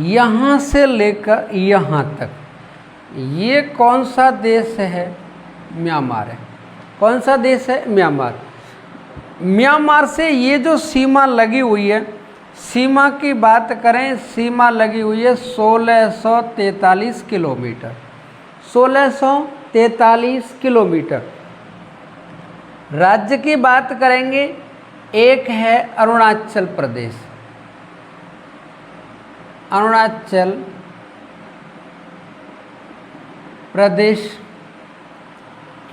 यहाँ से लेकर यहाँ तक, ये कौन सा देश है? म्यांमार है। कौन सा देश है? म्यांमार। म्यांमार से ये जो सीमा लगी हुई है, सीमा की बात करें, सीमा लगी हुई है 1643 किलोमीटर। 1643 किलोमीटर। राज्य की बात करेंगे, एक है अरुणाचल प्रदेश। अरुणाचल प्रदेश।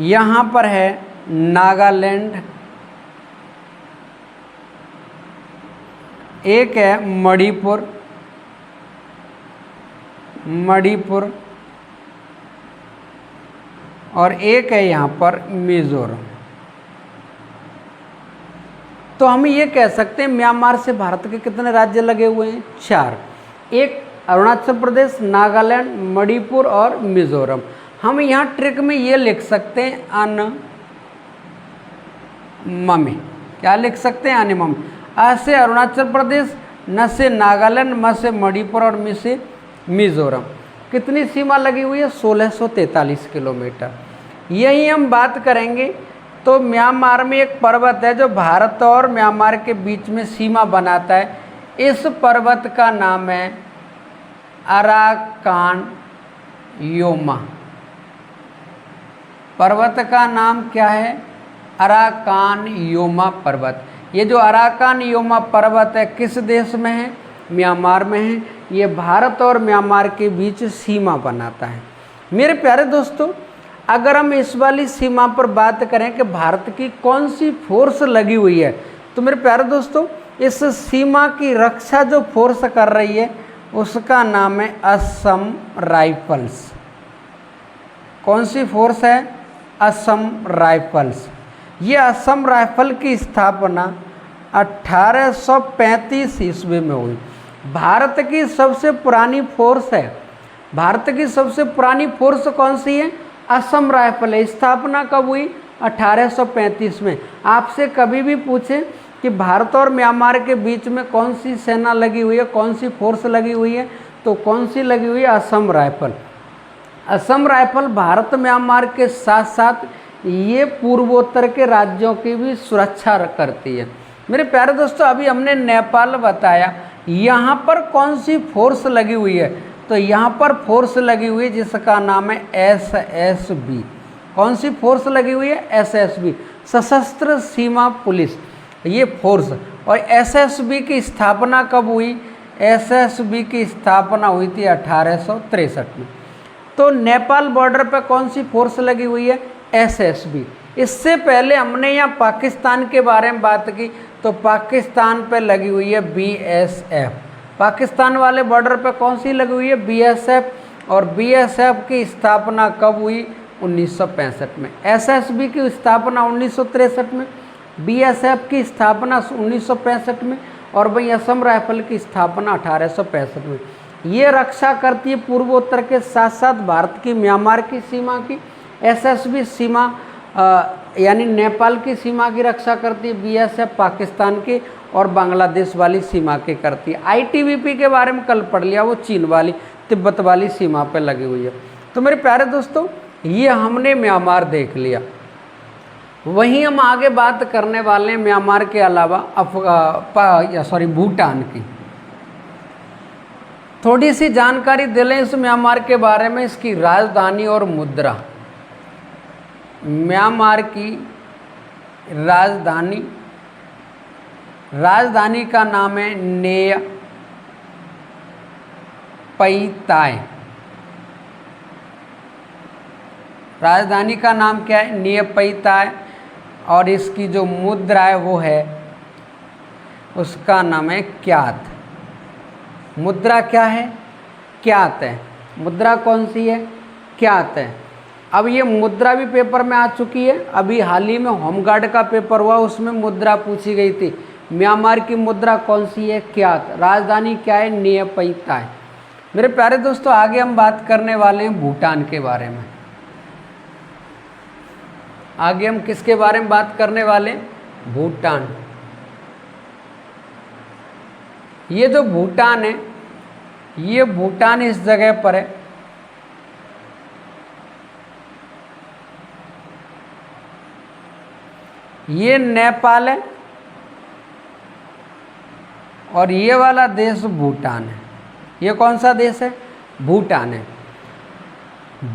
यहाँ पर है नागालैंड। एक है मणिपुर। मणिपुर। और एक है यहाँ पर मिजोरम। तो हम ये कह सकते हैं म्यांमार से भारत के कितने राज्य लगे हुए हैं? 4। एक अरुणाचल प्रदेश, नागालैंड, मणिपुर और मिजोरम। हम यहाँ ट्रिक में ये लिख सकते हैं अनममे। क्या लिख सकते हैं? अनममे। अ से अरुणाचल प्रदेश, न से नागालैंड, म से मणिपुर और मी से मिजोरम। कितनी सीमा लगी हुई है? 1643 किलोमीटर। यही हम बात करेंगे तो म्यांमार में एक पर्वत है जो भारत और म्यांमार के बीच में सीमा बनाता है। इस पर्वत का नाम है अराकान योमा। पर्वत का नाम क्या है? अराकान योमा पर्वत। ये जो अराकान योमा पर्वत है किस देश में है? म्यांमार में है। ये भारत और म्यांमार के बीच सीमा बनाता है। मेरे प्यारे दोस्तों अगर हम इस वाली सीमा पर बात करें कि भारत की कौन सी फोर्स लगी हुई है, तो मेरे प्यारे दोस्तों इस सीमा की रक्षा जो फोर्स कर रही है उसका नाम है असम राइफल्स। कौन सी फोर्स है? असम राइफल्स। ये असम राइफल की स्थापना 1835 ईस्वी में हुई। भारत की सबसे पुरानी फोर्स है। भारत की सबसे पुरानी फोर्स कौन सी है? असम राइफल है। स्थापना कब हुई? 1835 में। आपसे कभी भी पूछे कि भारत और म्यांमार के बीच में कौन सी सेना लगी हुई है, कौन सी फोर्स लगी हुई है, तो कौन सी लगी हुई है? Assam rifle. Assam rifle Bharat Myanmar के साथ साथ ये पूर्वोत्तर के राज्यों की भी सुरक्षा करती है। मेरे प्यारे दोस्तों अभी हमने नेपाल बताया, यहाँ पर कौन सी फोर्स लगी हुई है? तो यहाँ पर फोर्स लगी हुई है जिसका नाम है एसएसबी। कौन सी फोर्स लगी हुई है? एसएसबी, सशस्त्र सीमा पुलिस। ये फोर्स। और एसएसबी की स्थापना कब हुई? एसएसबी की स्थापना हुई थी 1863 में। तो नेपाल बॉर्डर पर कौन सी फोर्स लगी हुई है? एसएसबी। इससे पहले हमने यहाँ पाकिस्तान के बारे में बात की, तो पाकिस्तान पे लगी हुई है बीएसएफ। पाकिस्तान वाले बॉर्डर पे कौन सी लगी हुई है? बीएसएफ। और बीएसएफ की स्थापना कब हुई? 1965 में। एसएसबी की स्थापना 1963 में, बीएसएफ की स्थापना 1965 में, और वहीं असम राइफल की स्थापना 1865 में। ये रक्षा करती है पूर्वोत्तर के साथ साथ भारत की म्यांमार की सीमा की। एसएसबी सीमा यानी नेपाल की सीमा की रक्षा करती है, बीएसएफ पाकिस्तान की और बांग्लादेश वाली सीमा की करती है। आईटीबीपी के बारे में कल पढ़ लिया, वो चीन वाली तिब्बत वाली सीमा पर लगी हुई है। तो मेरे प्यारे दोस्तों ये हमने म्यांमार देख लिया। वहीं हम आगे बात करने वाले हैं म्यांमार के अलावा भूटान की। थोड़ी सी जानकारी दे लें इस म्यांमार के बारे में, इसकी राजधानी और मुद्रा। म्यांमार की राजधानी का नाम है नेय पई ताय। राजधानी का नाम क्या है? नियपैताय। और इसकी जो मुद्रा है वो है, उसका नाम है क्यात। मुद्रा क्या है? क्यात है। मुद्रा कौन सी है? क्यात है। अब ये मुद्रा भी पेपर में आ चुकी है। अभी हाल ही में होमगार्ड का पेपर हुआ, उसमें मुद्रा पूछी गई थी। म्यांमार की मुद्रा कौन सी है? क्यात। राजधानी क्या है? नियपैताय। मेरे प्यारे दोस्तों, आगे हम बात करने वाले हैं भूटान के बारे में। आगे हम किसके बारे में बात करने वाले हैं? भूटान। ये जो भूटान है, ये भूटान इस जगह पर है। ये नेपाल है और ये वाला देश भूटान है। ये कौन सा देश है? भूटान है।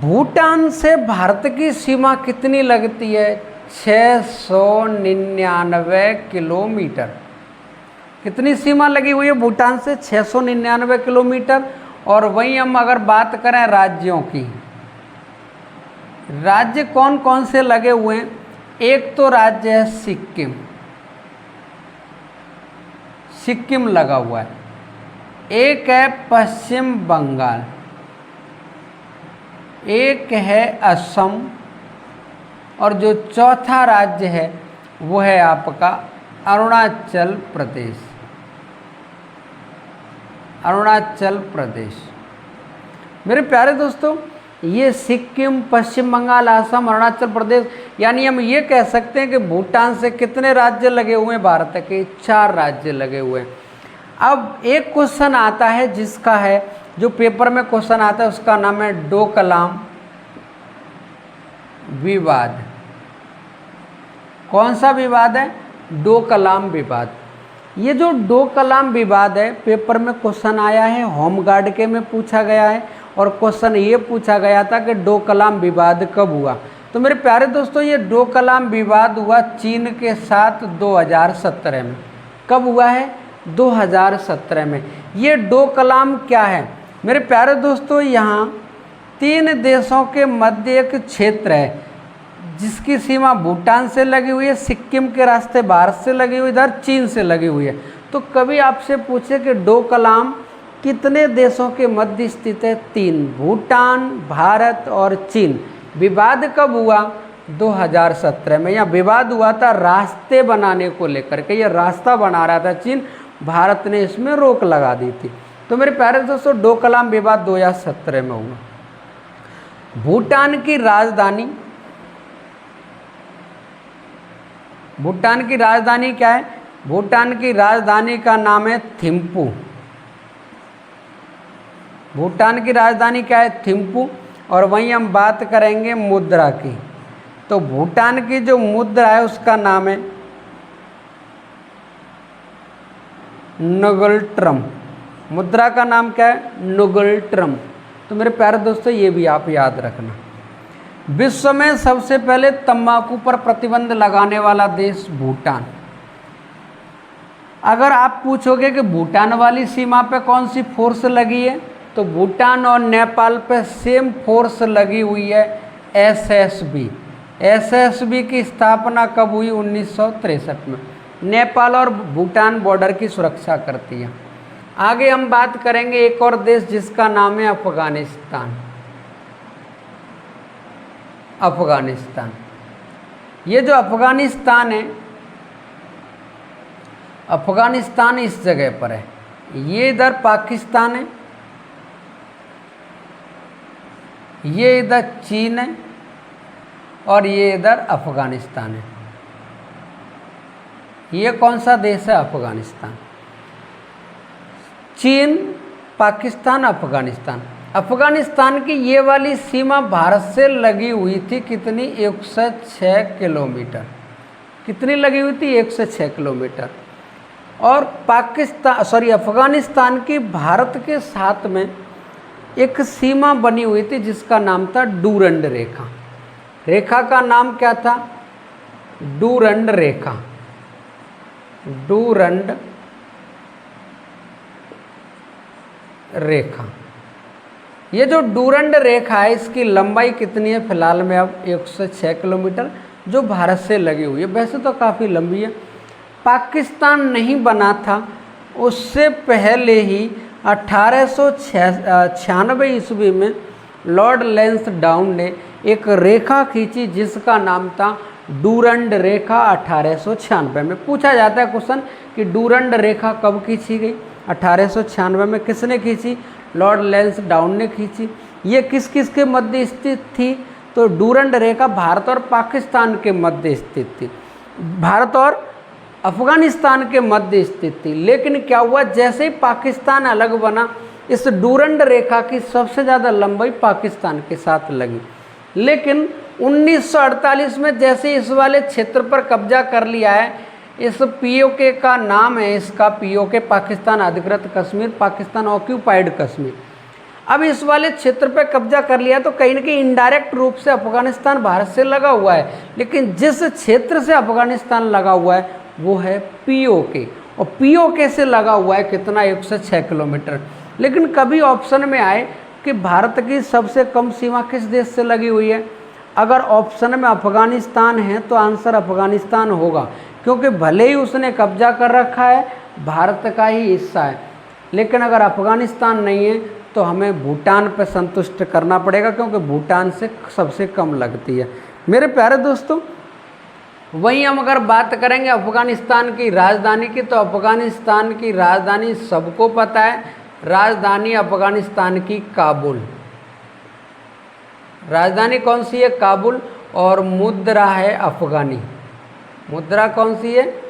भूटान से भारत की सीमा कितनी लगती है? 699 किलोमीटर। कितनी सीमा लगी हुई है भूटान से? 699 किलोमीटर। और वहीं हम अगर बात करें राज्यों की, राज्य कौन कौन से लगे हुए हैं? एक तो राज्य है सिक्किम, सिक्किम लगा हुआ है। एक है पश्चिम बंगाल, एक है असम, और जो चौथा राज्य है वो है आपका अरुणाचल प्रदेश। अरुणाचल प्रदेश। मेरे प्यारे दोस्तों, ये सिक्किम, पश्चिम बंगाल, असम, अरुणाचल प्रदेश, यानी हम ये कह सकते हैं कि भूटान से कितने राज्य लगे हुए हैं? भारत के 4 राज्य लगे हुए हैं। अब एक क्वेश्चन आता है जिसका है, जो पेपर में क्वेश्चन आता है उसका नाम है डोकलाम विवाद। कौन सा विवाद है? डोकलाम विवाद। ये जो डोकलाम विवाद है, पेपर में क्वेश्चन आया है, होमगार्ड के में पूछा गया है। और क्वेश्चन ये पूछा गया था कि डोकलाम विवाद कब हुआ? तो मेरे प्यारे दोस्तों, ये डोकलाम विवाद हुआ चीन के साथ 2017 में। कब हुआ है? 2017 में। ये डोकलाम क्या है? मेरे प्यारे दोस्तों, यहाँ 3 देशों के मध्य एक क्षेत्र है जिसकी सीमा भूटान से लगी हुई है, सिक्किम के रास्ते भारत से लगी हुई, इधर चीन से लगी हुई है। तो कभी आपसे पूछे कि डोकलाम कितने देशों के मध्य स्थित है? 3, भूटान, भारत और चीन। विवाद कब हुआ? 2017 में। यह विवाद हुआ था रास्ते बनाने को लेकर के। यह रास्ता बना रहा था चीन, भारत ने इसमें रोक लगा दी थी। तो मेरे प्यारे दोस्तों, डोकलाम विवाद 2017 में हुआ। भूटान की राजधानी, भूटान की राजधानी क्या है? भूटान की राजधानी का नाम है थिम्पू। भूटान की राजधानी क्या है? थिम्पू। और वहीं हम बात करेंगे मुद्रा की। तो भूटान की जो मुद्रा है उसका नाम है नुगलट्रम। मुद्रा का नाम क्या है? नुगलट्रम। तो मेरे प्यारे दोस्तों, ये भी आप याद रखना। विश्व में सबसे पहले तंबाकू पर प्रतिबंध लगाने वाला देश भूटान। अगर आप पूछोगे कि भूटान वाली सीमा पे कौन सी फोर्स लगी है, तो भूटान और नेपाल पे सेम फोर्स लगी हुई है, एसएसबी। एसएसबी की स्थापना कब हुई? 1963 में। नेपाल और भूटान बॉर्डर की सुरक्षा करती है। आगे हम बात करेंगे एक और देश जिसका नाम है अफगानिस्तान। अफगानिस्तान। ये जो अफगानिस्तान है, अफगानिस्तान इस जगह पर है। ये इधर पाकिस्तान है, ये इधर चीन है और ये इधर अफगानिस्तान है। ये कौन सा देश है? अफगानिस्तान। चीन, पाकिस्तान, अफगानिस्तान। अफगानिस्तान की ये वाली सीमा भारत से लगी हुई थी कितनी? 106 किलोमीटर। कितनी लगी हुई थी? 106 किलोमीटर। और अफगानिस्तान की भारत के साथ में एक सीमा बनी हुई थी जिसका नाम था डूरंड रेखा। रेखा का नाम क्या था? डूरंड रेखा। डूरंड रेखा। ये जो डूरंड रेखा है इसकी लंबाई कितनी है फिलहाल में अब 106 किलोमीटर, जो भारत से लगी हुई है। वैसे तो काफ़ी लंबी है। पाकिस्तान नहीं बना था उससे पहले ही 1896 ईस्वी में लॉर्ड लैंसडाउन ने एक रेखा खींची जिसका नाम था डूरंड रेखा। 1896 में पूछा जाता है क्वेश्चन कि डूरंड रेखा कब खींची गई। 1896 में किसने खींची? लॉर्ड लैंसडाउन ने खींची। ये किस किस के मध्य स्थित थी? तो डूरंड रेखा भारत और पाकिस्तान के मध्य स्थित थी, भारत और अफगानिस्तान के मध्य स्थित थी। लेकिन क्या हुआ, जैसे ही पाकिस्तान अलग बना इस डूरंड रेखा की सबसे ज़्यादा लंबाई पाकिस्तान के साथ लगी। लेकिन 1948 में जैसे इस वाले क्षेत्र पर कब्जा कर लिया है, इस पीओके का नाम है इसका पीओके, पाकिस्तान अधिकृत कश्मीर, पाकिस्तान ऑक्यूपाइड कश्मीर। अब इस वाले क्षेत्र पर कब्जा कर लिया तो कहीं ना कहीं इनडायरेक्ट रूप से अफगानिस्तान भारत से लगा हुआ है, लेकिन जिस क्षेत्र से अफगानिस्तान लगा हुआ है वो है पीओके, और पीओके से लगा हुआ है कितना? 106 किलोमीटर। लेकिन कभी ऑप्शन में आए कि भारत की सबसे कम सीमा किस देश से लगी हुई है, अगर ऑप्शन में अफगानिस्तान है तो आंसर अफगानिस्तान होगा, क्योंकि भले ही उसने कब्जा कर रखा है, भारत का ही हिस्सा है। लेकिन अगर अफगानिस्तान नहीं है तो हमें भूटान पर संतुष्ट करना पड़ेगा, क्योंकि भूटान से सबसे कम लगती है। मेरे प्यारे दोस्तों, वहीं हम अगर बात करेंगे अफगानिस्तान की राजधानी की, तो अफगानिस्तान की राजधानी सबको पता है, राजधानी अफगानिस्तान की काबुल। राजधानी कौन सी है? काबुल। और मुद्रा है अफगानी। मुद्रा कौन सी है?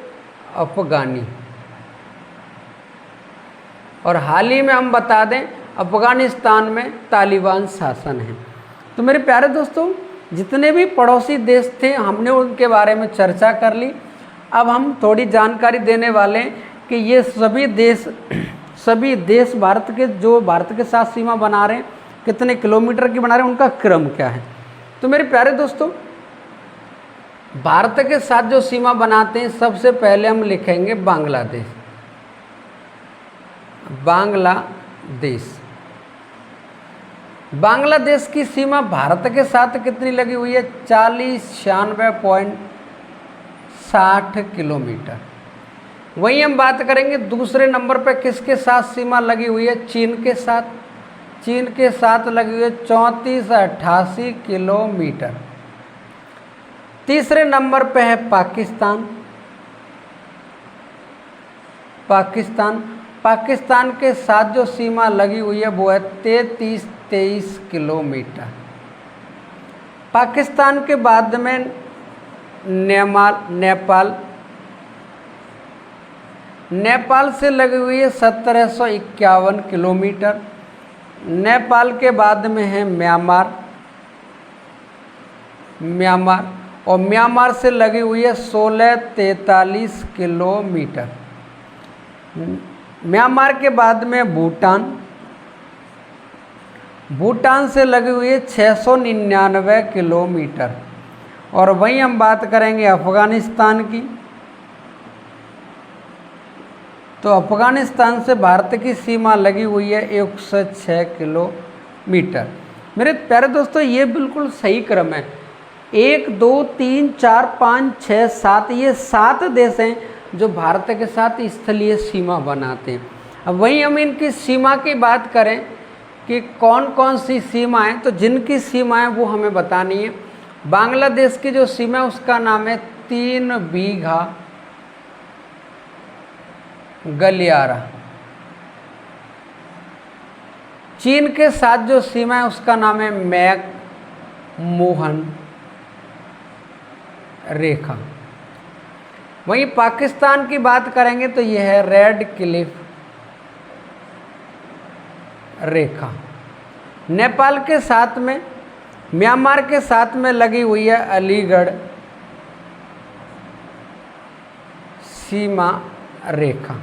अफगानी। और हाल ही में हम बता दें अफगानिस्तान में तालिबान शासन है। तो मेरे प्यारे दोस्तों, जितने भी पड़ोसी देश थे हमने उनके बारे में चर्चा कर ली। अब हम थोड़ी जानकारी देने वाले हैं कि ये सभी देश भारत के जो भारत के साथ सीमा बना रहे हैं, कितने किलोमीटर की बना रहे हैं, उनका क्रम क्या है। तो मेरे प्यारे दोस्तों, भारत के साथ जो सीमा बनाते हैं सबसे पहले हम लिखेंगे बांग्लादेश। बांग्लादेश की सीमा भारत के साथ कितनी लगी हुई है? 96.60 किलोमीटर। वहीं हम बात करेंगे दूसरे नंबर पर किसके साथ सीमा लगी हुई है? चीन के साथ। चीन के साथ लगी हुई है 3488 किलोमीटर। तीसरे नंबर पे है पाकिस्तान। पाकिस्तान के साथ जो सीमा लगी हुई है वो है 3323 किलोमीटर। पाकिस्तान के बाद में नेपाल से लगी हुई है 1751 किलोमीटर। नेपाल के बाद में है म्यांमार, और म्यांमार से लगी हुई है 1643 किलोमीटर। म्यांमार के बाद में भूटान से लगी हुई है 699 किलोमीटर। और वहीं हम बात करेंगे अफगानिस्तान की, तो अफगानिस्तान से भारत की सीमा लगी हुई है 106 किलोमीटर। मेरे प्यारे दोस्तों, ये बिल्कुल सही क्रम है। 1 2 3 4 5 6 7, ये 7 देश हैं जो भारत के साथ स्थलीय सीमा बनाते हैं। अब वहीं हम इनकी सीमा की बात करें कि कौन कौन सी सीमाएं, तो जिनकी सीमाएं वो हमें बतानी है। बांग्लादेश की जो सीमा है उसका नाम है 3 बीघा गलियारा। चीन के साथ जो सीमा है उसका नाम है मैक मोहन रेखा। वहीं पाकिस्तान की बात करेंगे तो यह है रेड क्लिफ रेखा। नेपाल के साथ में, म्यांमार के साथ में लगी हुई है अलीगढ़ सीमा रेखा।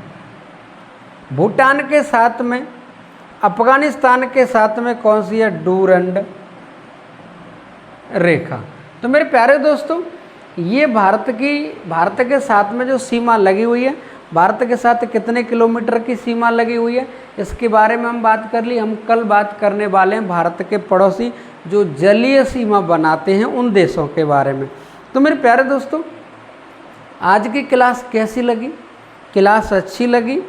भूटान के साथ में, अफगानिस्तान के साथ में कौन सी है? डूरंड रेखा। तो मेरे प्यारे दोस्तों, ये भारत के साथ में जो सीमा लगी हुई है भारत के साथ कितने किलोमीटर की सीमा लगी हुई है, इसके बारे में हम बात कर ली। हम कल बात करने वाले हैं भारत के पड़ोसी जो जलीय सीमा बनाते हैं उन देशों के बारे में। तो मेरे प्यारे दोस्तों, आज की क्लास कैसी लगी? क्लास अच्छी लगी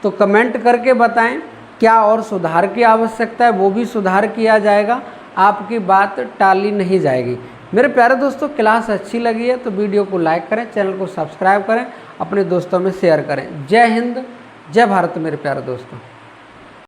तो कमेंट करके बताएं। क्या और सुधार की आवश्यकता है वो भी सुधार किया जाएगा, आपकी बात टाली नहीं जाएगी। मेरे प्यारे दोस्तों, क्लास अच्छी लगी है तो वीडियो को लाइक करें, चैनल को सब्सक्राइब करें, अपने दोस्तों में शेयर करें। जय हिंद, जय भारत मेरे प्यारे दोस्तों।